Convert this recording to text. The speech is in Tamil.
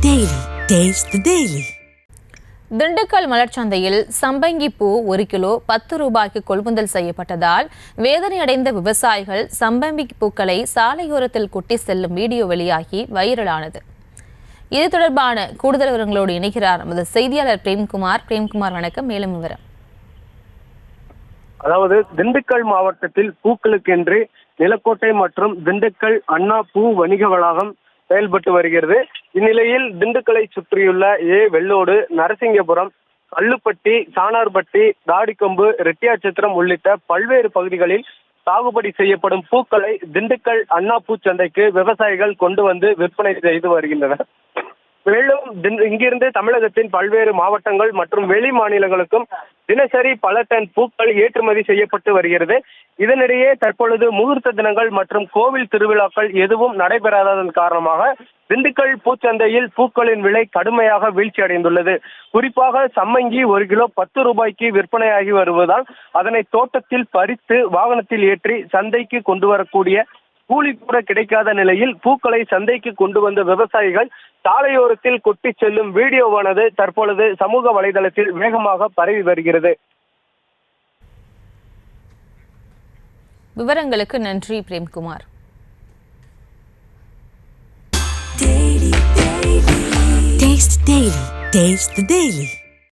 Daily. Taste the Daily. Dindigul மலர்ச்சந்தையில் சம்பங்கி பூ 1 கிலோ 10 ரூபாய்க்கு கொள்முதல் செய்யப்பட்டதால் வேதனையடைந்த விவசாயிகள் சம்பங்கி பூக்களை சாலையோரத்தில் கொட்டி செல்லும் வீடியோ வெளியாகி வைரலானது. இது தொடர்பான கூடுதல் விவரங்களோடு இணைகிறார் நமது செய்தியாளர் பிரேம்குமார். வணக்கம். மேலும் விவரம். அதாவது திண்டுக்கல் மாவட்டத்தில் பூக்களுக்கென்று நிலக்கோட்டை மற்றும் திண்டுக்கல் அண்ணா பூ வணிக வளாகம் செயல்பட்டு வருகிறது. இந்நிலையில் திண்டுக்கலை சுற்றியுள்ள வெள்ளோடு, நரசிங்கபுரம், கல்லுப்பட்டி, சானார்பட்டி, தாடிக்கொம்பு, ரெட்டியாச்சத்திரம் உள்ளிட்ட பல்வேறு பகுதிகளில் சாகுபடி செய்யப்படும் பூக்களை திண்டுக்கல் அண்ணா பூச்சந்தைக்கு விவசாயிகள் கொண்டு வந்து விற்பனை செய்து வருகின்றனர். மேலும் இங்கிருந்து தமிழகத்தின் பல்வேறு மாவட்டங்கள் மற்றும் வெளி மாநிலங்களுக்கும் தினசரி பல டன் பூக்கள் ஏற்றுமதி செய்யப்பட்டு வருகிறது. இதனிடையே தற்பொழுது முகூர்த்த தினங்கள் மற்றும் கோவில் திருவிழாக்கள் எதுவும் நடைபெறாததன் காரணமாக திண்டுக்கல் பூச்சந்தையில் பூக்களின் விலை கடுமையாக வீழ்ச்சி அடைந்துள்ளது. குறிப்பாக சம்மங்கி 1 கிலோ 10 ரூபாய்க்கு விற்பனையாகி வருவதால் அதனை தோட்டத்தில் பறித்து வாகனத்தில் ஏற்றி சந்தைக்கு கொண்டு வரக்கூடிய கூலி கூட கிடைக்காத நிலையில் பூக்களை சந்தைக்கு கொண்டு வந்த விவசாயிகள் சாலையோரத்தில் கொட்டி செல்லும் வீடியோவானது தற்பொழுது சமூக வலைதளத்தில் வேகமாக பரவி வருகிறது. விவரங்களுக்கு நன்றி பிரேம்குமார். Taste the Daily.